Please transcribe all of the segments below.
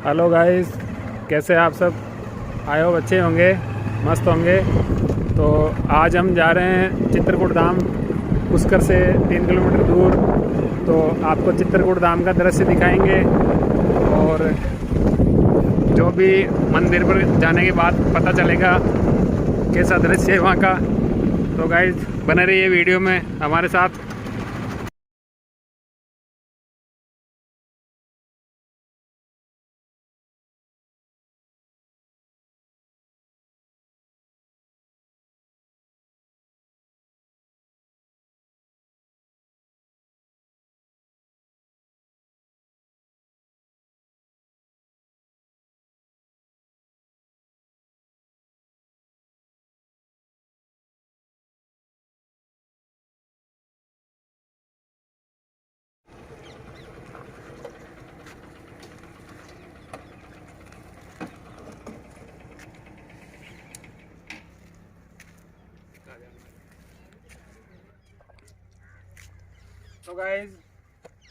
Hello guys, कैसे आप सब? आए हो, अच्छे होंगे, मस्त होंगे। तो आज हम जा रहे हैं चित्रकूट धाम, पुष्कर से 3 किलोमीटर दूर। तो आपको चित्रकूट धाम का दृश्य दिखाएंगे और जो भी मंदिर पर जाने के बाद पता चलेगा कैसा दृश्य है वहाँ का। तो गाइस बने रहिए वीडियो में हमारे साथ। तो गाइस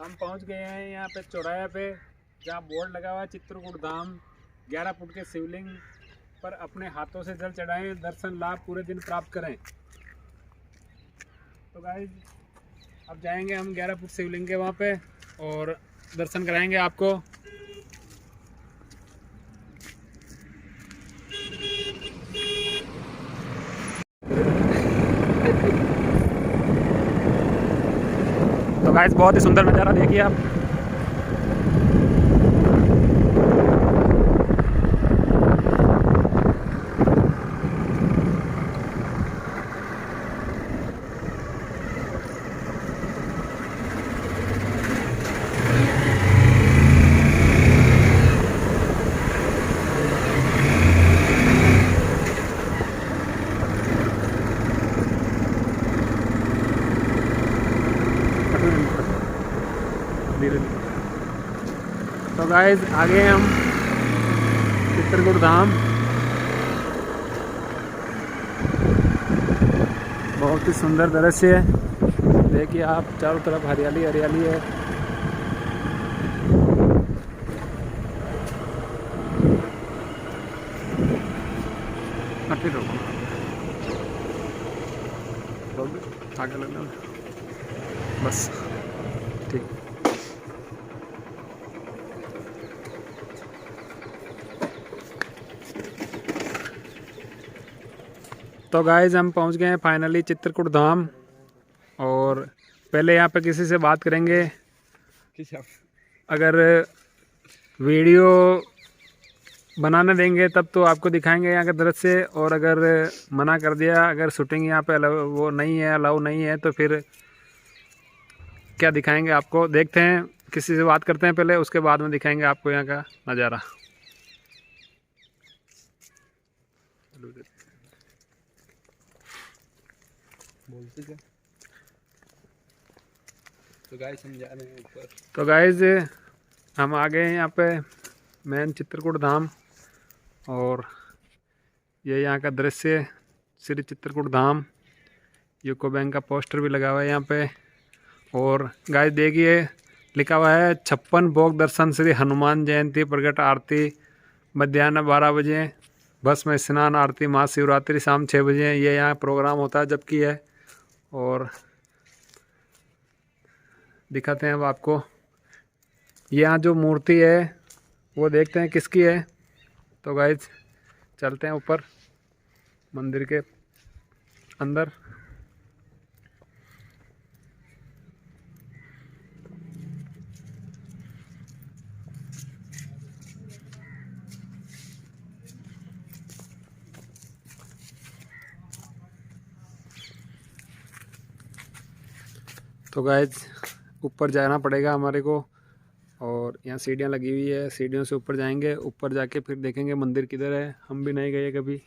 हम पहुंच गए हैं यहाँ पे चौराहे पे, जहाँ बोर्ड लगा हुआ है चित्रकूट धाम। 11 फुट के शिवलिंग पर अपने हाथों से जल चढ़ाएं, दर्शन लाभ पूरे दिन प्राप्त करें। तो गाइस अब जाएंगे हम 11 फुट शिवलिंग के वहाँ पे और दर्शन कराएंगे आपको। तो गाइस बहुत ही सुंदर नज़ारा देखिए आप। तो गाइस आगे हैं हम चित्रकूट धाम। बहुत ही सुंदर दृश्य है, देखिए आप, चारों तरफ हरियाली हरियाली है। आगे लगना बस, ठीक। तो गाइस हम पहुंच गए हैं फाइनली चित्रकूट धाम। और पहले यहाँ पे किसी से बात करेंगे। अगर वीडियो बनाने देंगे तब तो आपको दिखाएंगे यहाँ का दृश्य, और अगर मना कर दिया, अगर शूटिंग यहाँ पे वो नहीं है, अलाउ नहीं है, तो फिर क्या दिखाएंगे आपको। देखते हैं, किसी से बात करते हैं पहले, उसके बाद में दिखाएंगे आपको यहाँ का नज़ारा। बोलते क्या? तो गाइस हम जा रहे हैं ऊपर। तो गाइस हम आ गए हैं यहाँ पे मेन चित्रकूट धाम, और ये यहाँ का दृश्य श्री चित्रकूट धाम। यूको बैंक का पोस्टर भी लगा हुआ है यहाँ पे। और गाइस देखिए लिखा हुआ है 56 भोग दर्शन श्री हनुमान जयंती प्रगट आरती मध्याह्न 12 बजे, भस्म स्नान आरती महाशिवरात्रि शाम 6 बजे। ये यहाँ प्रोग्राम होता है जबकि है। और दिखाते हैं अब आपको, यहाँ जो मूर्ति है वो देखते हैं किसकी है। तो गाइस चलते हैं ऊपर मंदिर के अंदर। तो गाइस ऊपर जाना पड़ेगा हमारे को, और यहाँ सीढ़ियाँ लगी हुई है, सीढ़ियों से ऊपर जाएंगे। ऊपर जाके फिर देखेंगे मंदिर किधर है, हम भी नहीं गए कभी।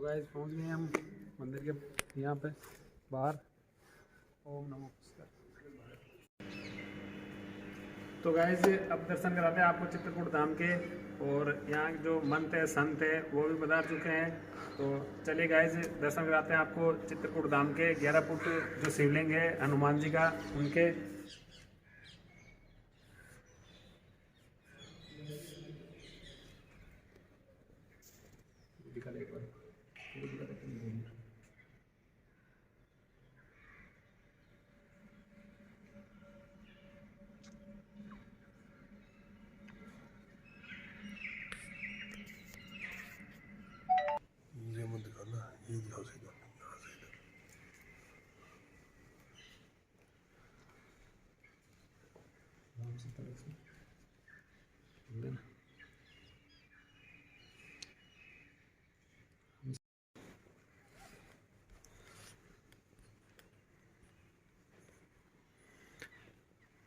गाइस पहुंच गए हम मंदिर के यहाँ पे बाहर। ओम नमो बुद्धाय। तो गाइस अब दर्शन कराते हैं आपको चित्रकूट धाम के, और यहाँ जो मंत है संत है वो भी पधार चुके हैं। तो चलिए गाइस दर्शन कराते हैं आपको चित्रकूट धाम के। 11 फुट जो शिवलिंग है हनुमान जी का, उनके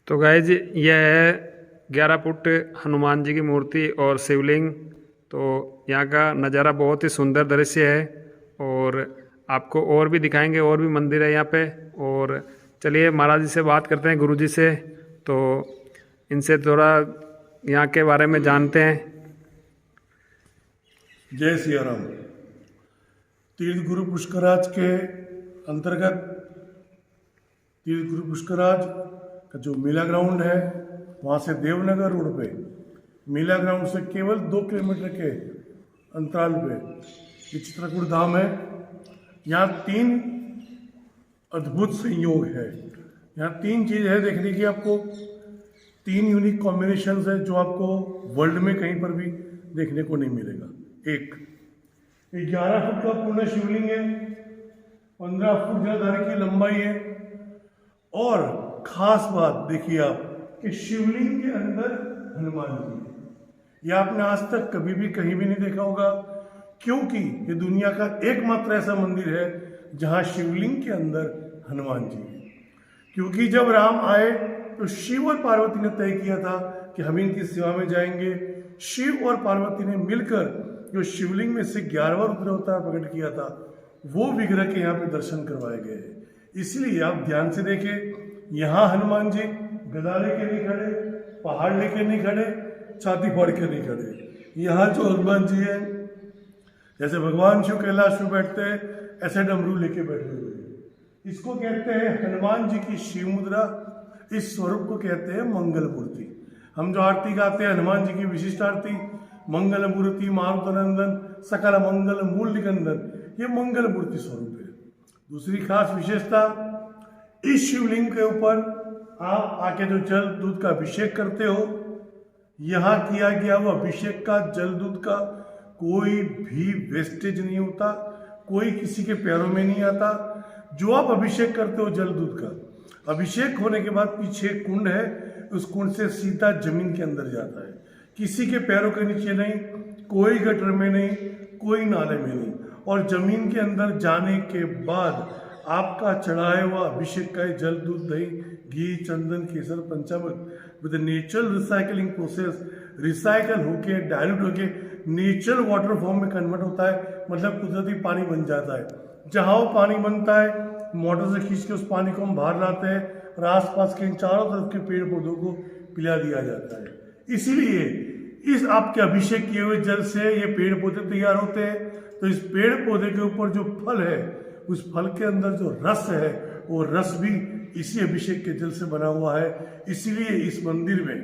तो गाइज यह है 11 फुट हनुमान जी की मूर्ति और शिवलिंग। तो यहाँ का नज़ारा बहुत ही सुंदर दृश्य है, और आपको और भी दिखाएंगे, और भी मंदिर है यहाँ पे। और चलिए महाराज जी से बात करते हैं, गुरु जी से, तो इनसे थोड़ा यहाँ के बारे में जानते हैं। जय सिया राम। तीर्थ गुरु पुष्कराज के अंतर्गत तीर्थ गुरु पुष्कराज का जो मेला ग्राउंड है, वहाँ से देवनगर रोड पे मेला ग्राउंड से केवल 2 किलोमीटर के अंतराल पे ये चित्रकूट धाम है। यहाँ 3 अद्भुत संयोग है। यहाँ 3 चीज़ है देखने की आपको, 3 यूनिक कॉम्बिनेशंस है जो आपको वर्ल्ड में कहीं पर भी देखने को नहीं मिलेगा। एक, ये 11 फुट का पूर्ण शिवलिंग है, 15 फुट जलधारी की लंबाई है, और खास बात देखिए आप कि शिवलिंग के अंदर हनुमान जी है। यह आपने आज तक कभी भी कहीं भी नहीं देखा होगा, क्योंकि ये दुनिया का एकमात्र ऐसा मंदिर है जहां शिवलिंग के अंदर हनुमान जी है। क्योंकि जब राम आए तो शिव और पार्वती ने तय किया था कि हम इनकी सेवा में जाएंगे। शिव और पार्वती ने मिलकर जो शिवलिंग में से 11वां रुद्र अवतार प्रकट किया था, वो विग्रह के यहाँ पे दर्शन करवाए गए हैं। इसलिए आप ध्यान से देखें, यहाँ हनुमान जी गदा लेके नहीं खड़े, पहाड़ लेके नहीं खड़े, छाती फाड़ के नहीं खड़े। यहाँ जो हनुमान जी है, जैसे भगवान शिव कैलाश में बैठते हैं, ऐसे डमरू लेके बैठे हुए हैं। इसको कहते हैं हनुमान जी की शिव मुद्रा। इस स्वरूप को कहते हैं मंगल मूर्ति। हम जो आरती गाते हैं हनुमान जी की विशिष्ट आरती, मंगल मूर्ति मारुतनंदन सकल मंगल मूल निकंदन, ये मंगल मूर्ति स्वरूप है। दूसरी खास विशेषता, इस शिवलिंग के ऊपर आप आके जो जल दूध का अभिषेक करते हो, यहाँ किया गया वो अभिषेक का जल दूध का कोई भी वेस्टेज नहीं होता, कोई किसी के पैरों में नहीं आता। जो आप अभिषेक करते हो जल दूध का, अभिषेक होने के बाद पीछे कुंड है, उस कुंड से सीधा जमीन के अंदर जाता है। किसी के पैरों के नीचे नहीं, कोई गटर में नहीं, कोई नाले में नहीं। और जमीन के अंदर जाने के बाद आपका चढ़ाया हुआ अभिषेक का जल दूध दही घी चंदन केसर पंचामृत with natural recycling process recycle होके डायल्यूट होके नेचुरल वाटर फॉर्म में कन्वर्ट होता है, मतलब कुदरती पानी बन जाता है। जहाँ वो पानी बनता है, मोटर से खींच के उस पानी को हम बाहर लाते हैं और आसपास के चारों तरफ के पेड़ पौधों को पिला दिया जाता है। इसीलिए इस आपके अभिषेक किए हुए जल से ये पेड़ पौधे तैयार होते हैं। तो इस पेड़ पौधे के ऊपर जो फल है, उस फल के अंदर जो रस है, वो रस भी इसी अभिषेक के जल से बना हुआ है। इसीलिए इस मंदिर में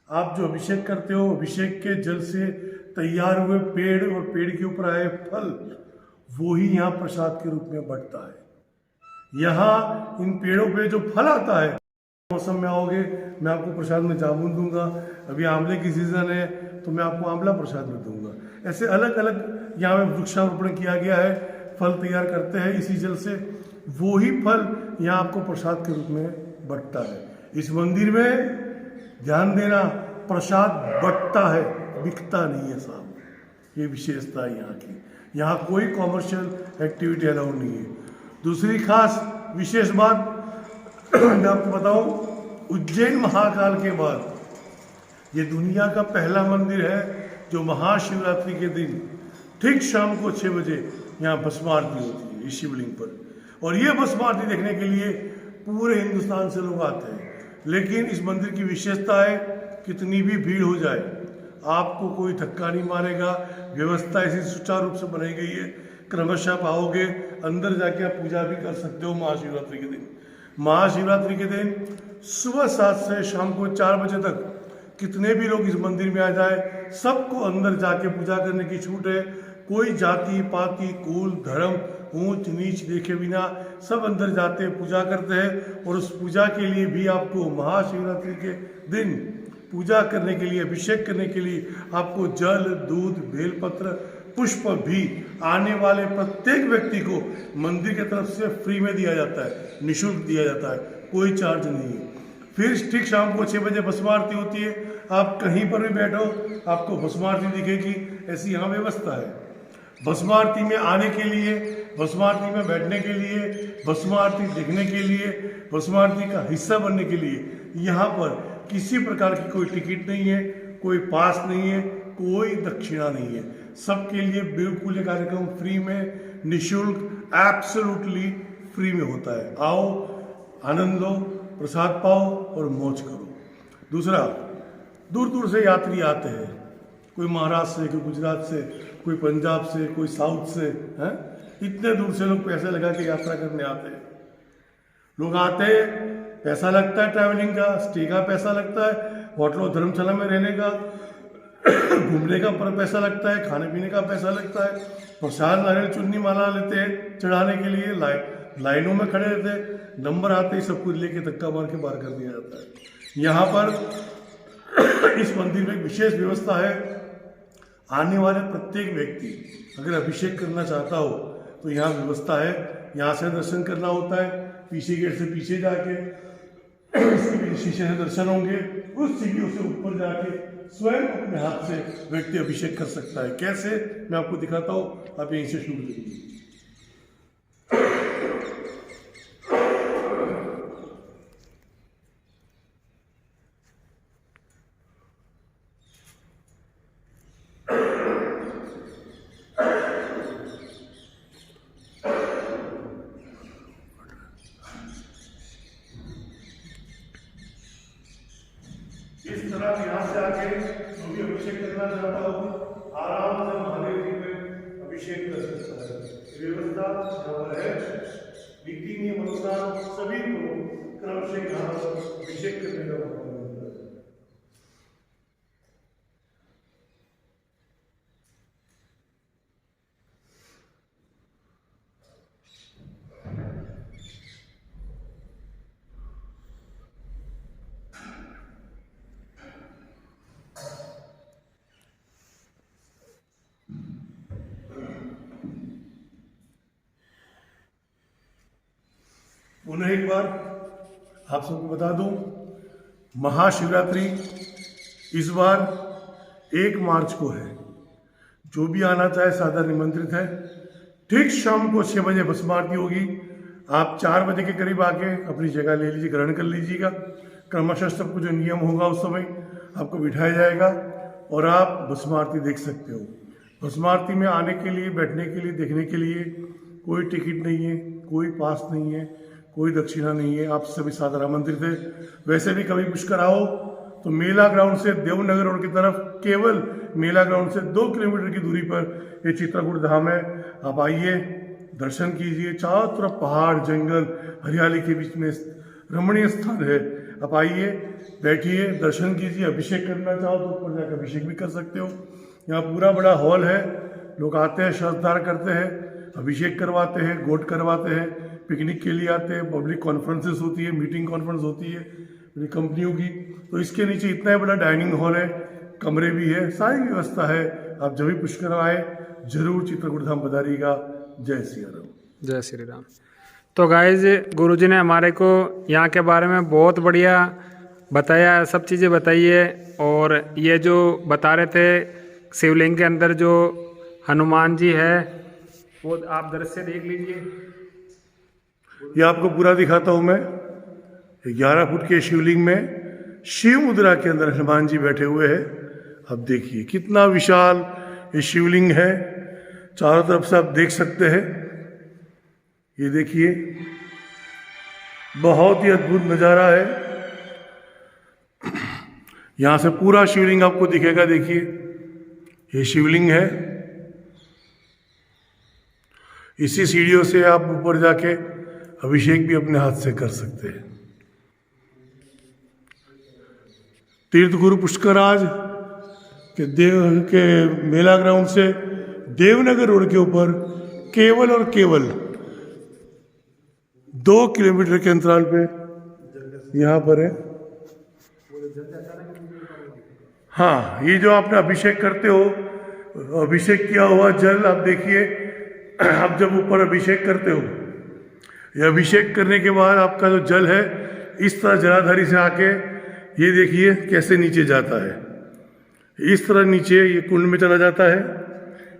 आप जो अभिषेक करते हो, अभिषेक के जल से तैयार हुए पेड़ और पेड़ के ऊपर आए फल, वो ही यहाँ प्रसाद के रूप में बंटता है। यहाँ इन पेड़ों पे जो फल आता है, मौसम में आओगे मैं आपको प्रसाद में जामुन दूंगा, अभी आंवले की सीजन है तो मैं आपको आंवला प्रसाद में दूंगा। ऐसे अलग अलग यहाँ में वृक्षारोपण किया गया है, फल तैयार करते हैं इसी जल से, वो ही फल यहाँ आपको प्रसाद के रूप में बंटता है। इस मंदिर में ध्यान देना, प्रसाद बंटता है, बिकता नहीं है साहब। ये विशेषता है यहाँ की। यहाँ कोई कॉमर्शियल एक्टिविटी अलाउ नहीं है। दूसरी खास विशेष बात मैं आपको बताऊं, उज्जैन महाकाल के बाद ये दुनिया का पहला मंदिर है जो महाशिवरात्रि के दिन ठीक शाम को 6 बजे यहाँ भस्म आरती होती है इस शिवलिंग पर। और ये भस्म आरती देखने के लिए पूरे हिंदुस्तान से लोग आते हैं। लेकिन इस मंदिर की विशेषता है, कितनी भी भीड़ हो जाए आपको कोई धक्का नहीं मारेगा। व्यवस्था ऐसी सुचारू रूप से बनाई गई है, क्रमशः आप आओगे अंदर जाके आप पूजा भी कर सकते हो। महाशिवरात्रि के दिन, महाशिवरात्रि के दिन सुबह 7 से शाम को 4 बजे तक कितने भी लोग इस मंदिर में आ जाए, सबको अंदर जाके पूजा करने की छूट है। कोई जाति पाति कुल धर्म ऊंच नीच देखे बिना सब अंदर जाते हैं, पूजा करते हैं। और उस पूजा के लिए भी आपको महाशिवरात्रि के दिन पूजा करने के लिए, अभिषेक करने के लिए आपको जल दूध बेलपत्र पुष्प भी आने वाले प्रत्येक व्यक्ति को मंदिर की तरफ से फ्री में दिया जाता है, निःशुल्क दिया जाता है, कोई चार्ज नहीं है। फिर ठीक शाम को 6 बजे भस्म आरती होती है। आप कहीं पर भी बैठो आपको भस्म आरती दिखेगी, ऐसी यहाँ व्यवस्था है। भस्म आरती में आने के लिए, भस्म आरती में बैठने के लिए, भस्म आरती देखने के लिए, भस्म आरती का हिस्सा बनने के लिए यहाँ पर किसी प्रकार की कोई टिकट नहीं है, कोई पास नहीं है, कोई दक्षिणा नहीं है। सबके लिए बिल्कुल ये कार्यक्रम फ्री में, निःशुल्क, एब्सोल्युटली फ्री में होता है। आओ, आनंद लो, प्रसाद पाओ और मौज करो। दूसरा, दूर दूर से यात्री आते हैं, कोई महाराष्ट्र से, कोई गुजरात से, कोई पंजाब से, कोई साउथ से, हैं? इतने दूर से लोग पैसे लगा के यात्रा करने आते हैं। लोग आते हैं, पैसा लगता है, ट्रैवलिंग का, स्टे का पैसा लगता है, होटल और धर्मशाला में रहने का, घूमने का पर पैसा लगता है, खाने पीने का पैसा लगता है। प्रसाद नारियल चुन्नी माला लेते हैं चढ़ाने के लिए, लाइनों में खड़े रहते हैं, नंबर आते ही सब कुछ लेके धक्का मार के बाहर कर दिया जाता है। यहाँ पर इस मंदिर में एक विशेष व्यवस्था है। आने वाले प्रत्येक व्यक्ति अगर अभिषेक करना चाहता हो तो यहाँ व्यवस्था है, यहाँ से दर्शन करना होता है। पीछे गेट से पीछे जाके शीशे से दर्शन होंगे, उस सीढ़ियों से ऊपर जाके स्वयं अपने हाथ से व्यक्ति अभिषेक कर सकता है। कैसे, मैं आपको दिखाता हूँ, आप यहीं से शुरू करिए। इस तरह यहाँ से आके जो भी अभिषेक करना चाहता हो आराम से महादेव जी में अभिषेक कर सकता है। व्यवस्था यहाँ पर है, नीति नियम अनुसार सभी को क्रम से यहाँ अभिषेक करने का मौका मिलता है। पुनः एक बार आप सबको बता दूं, महाशिवरात्रि इस बार 1 मार्च को है। जो भी आना चाहे सादर निमंत्रित है। ठीक शाम को 6 बजे भस्म आरती होगी। आप 4 बजे के करीब आके अपनी जगह ले लीजिए, ग्रहण कर लीजिएगा। क्रमशः सबको जो नियम होगा उस समय आपको बिठाया जाएगा और आप भस्म आरती देख सकते हो। भस्म आरती में आने के लिए, बैठने के लिए, देखने के लिए कोई टिकट नहीं है, कोई पास नहीं है, कोई दक्षिणा नहीं है। आप सभी सादर आमंत्रित है। वैसे भी कभी पुष्कर आओ तो मेला ग्राउंड से देवनगर रोड की तरफ, केवल मेला ग्राउंड से 2 किलोमीटर की दूरी पर ये चित्रकूट धाम है। आप आइए, दर्शन कीजिए। चारों तरफ पहाड़, जंगल, हरियाली के बीच में रमणीय स्थान है। आप आइए, बैठिए, दर्शन कीजिए। अभिषेक करना चाहो तो ऊपर जाकर अभिषेक भी कर सकते हो। यहाँ पूरा बड़ा हॉल है, लोग आते हैं, श्रद्धार करते हैं, अभिषेक करवाते हैं, गोट करवाते हैं, पिकनिक के लिए आते हैं, पब्लिक कॉन्फ्रेंसेस होती है, मीटिंग कॉन्फ्रेंस होती है कंपनियों की। तो इसके नीचे इतना बड़ा डाइनिंग हॉल है, कमरे भी है, सारी व्यवस्था है। आप जब भी पुष्कर आए जरूर चित्रकूट धाम पधारिएगा। जय श्री राम। जय श्री राम। तो गाइज, गुरुजी ने हमारे को यहाँ के बारे में बहुत बढ़िया बताया, सब चीज़ें बताई है। और ये जो बता रहे थे शिवलिंग के अंदर जो हनुमान जी है वो आप दृश्य देख लीजिए। ये आपको पूरा दिखाता हूँ मैं। 11 फुट के शिवलिंग में शिव मुद्रा के अंदर हनुमान जी बैठे हुए हैं। अब देखिए कितना विशाल ये शिवलिंग है। चारों तरफ से आप देख सकते हैं। ये देखिए, बहुत ही अद्भुत नज़ारा है। यहाँ से पूरा शिवलिंग आपको दिखेगा। देखिए, ये शिवलिंग है। इसी सीढ़ियों से आप ऊपर जाके अभिषेक भी अपने हाथ से कर सकते हैं। तीर्थ गुरु पुष्कराज के मेला ग्राउंड से देवनगर रोड के ऊपर केवल और केवल 2 किलोमीटर के अंतराल पे यहाँ पर है। हाँ, ये जो आपने अभिषेक करते हो, अभिषेक किया हुआ जल आप देखिए, आप जब ऊपर अभिषेक करते हो, ये अभिषेक करने के बाद आपका जो जल है इस तरह जलाधारी से आके ये देखिए कैसे नीचे जाता है। इस तरह नीचे ये कुंड में चला जाता है,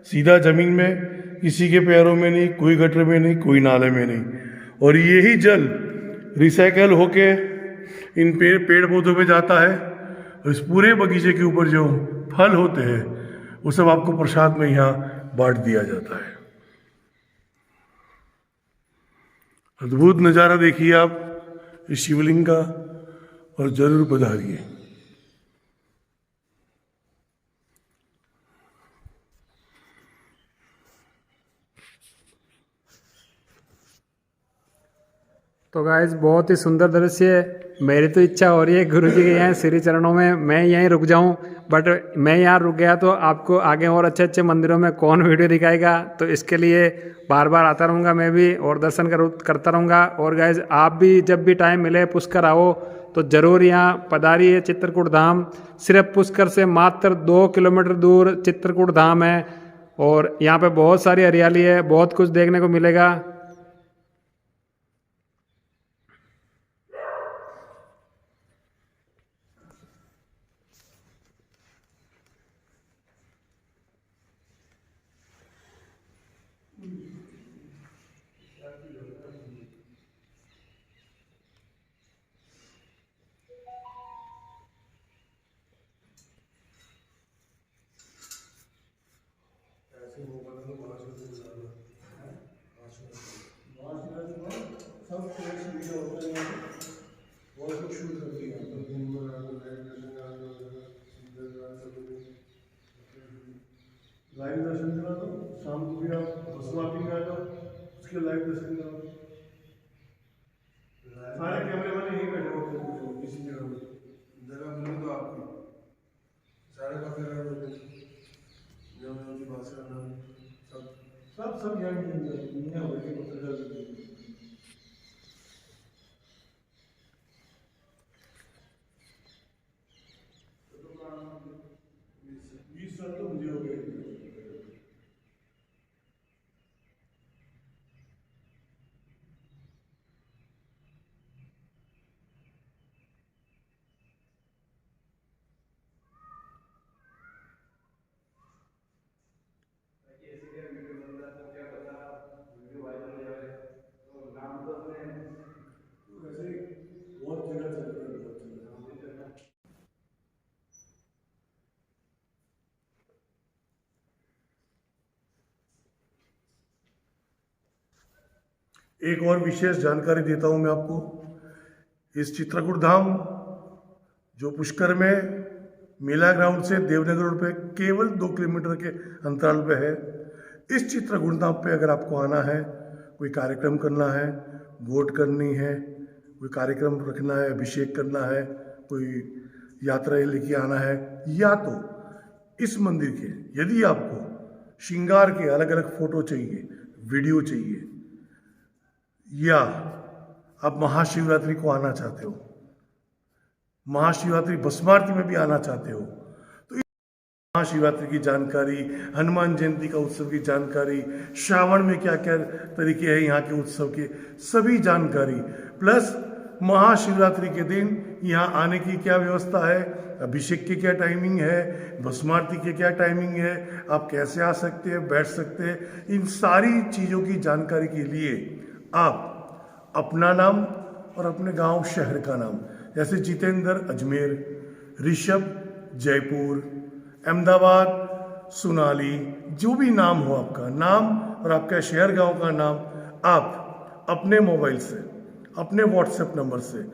सीधा जमीन में, किसी के पैरों में नहीं, कोई गटर में नहीं, कोई नाले में नहीं। और यही जल रिसाइकल होके इन पेड़ पौधों में जाता है। और इस पूरे बगीचे के ऊपर जो फल होते हैं वो सब आपको प्रसाद में यहाँ बांट दिया जाता है। अद्भुत नज़ारा देखिए आप इस शिवलिंग का, और जरूर पधारिए। तो गाइस, बहुत ही सुंदर दृश्य है। मेरी तो इच्छा हो रही है गुरु जी के यहाँ श्री चरणों में मैं यहीं रुक जाऊं, बट मैं यहाँ रुक गया तो आपको आगे और अच्छे अच्छे मंदिरों में कौन वीडियो दिखाएगा। तो इसके लिए बार बार आता रहूँगा मैं भी, और दर्शन करता रहूँगा। और गाइस, आप भी जब भी टाइम मिले पुष्कर आओ तो ज़रूर यहाँ पधारिए। चित्रकूट धाम सिर्फ पुष्कर से मात्र 2 किलोमीटर दूर चित्रकूट धाम है, और यहाँ पे बहुत सारी हरियाली है, बहुत कुछ देखने को मिलेगा। लाइव दर्शन करा दो, शाम को भी आप भस्मारती में आ जाओ, उसके लाइव दर्शन करा दो। सारे कैमरे वाले यहीं बैठे होते हैं किसी जगह में, जगह मिले तो आपकी सारे काफी भाषा सब यहाँ मिलेंगे। दुनिया भर के पत्रकार तो मुझे हो गए। एक और विशेष जानकारी देता हूं मैं आपको। इस चित्रकूट धाम जो पुष्कर में मेला ग्राउंड से देवनगर रोड पे केवल 2 किलोमीटर के अंतराल पे है। इस चित्रकूट धाम पे अगर आपको आना है, कोई कार्यक्रम करना है, वोट करनी है, कोई कार्यक्रम रखना है, अभिषेक करना है, कोई यात्रा लेके आना है, या तो इस मंदिर के यदि आपको श्रृंगार के अलग अलग फोटो चाहिए, वीडियो चाहिए, या आप महाशिवरात्रि को आना चाहते हो, महाशिवरात्रि भस्मारती में भी आना चाहते हो, तो इस महाशिवरात्रि की जानकारी, हनुमान जयंती का उत्सव की जानकारी, श्रावण में क्या क्या तरीके हैं यहाँ के उत्सव के, सभी जानकारी, प्लस महाशिवरात्रि के दिन यहाँ आने की क्या व्यवस्था है, अभिषेक की क्या टाइमिंग है, भस्मारती की क्या टाइमिंग है, आप कैसे आ सकते हैं, बैठ सकते हैं, इन सारी चीज़ों की जानकारी के लिए आप अपना नाम और अपने गांव शहर का नाम, जैसे जितेंद्र अजमेर, ऋषभ जयपुर, अहमदाबाद सोनाली, जो भी नाम हो आपका नाम और आपका शहर गांव का नाम, आप अपने मोबाइल से अपने व्हाट्सएप नंबर से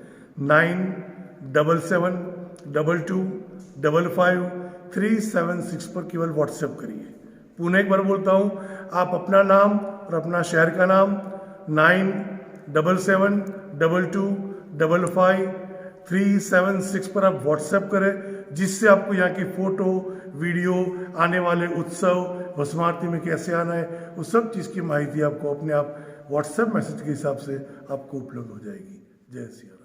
977722555376 पर केवल व्हाट्सएप करिए। पुनः एक बार बोलता हूँ, आप अपना नाम और अपना शहर का नाम 977722555376 पर आप व्हाट्सएप करें, जिससे आपको यहाँ की फ़ोटो, वीडियो, आने वाले उत्सव, भस्म आरती में कैसे आना है, उस सब चीज़ की माहिती आपको अपने आप व्हाट्सएप मैसेज के हिसाब से आपको उपलब्ध हो जाएगी। जय श्री राम।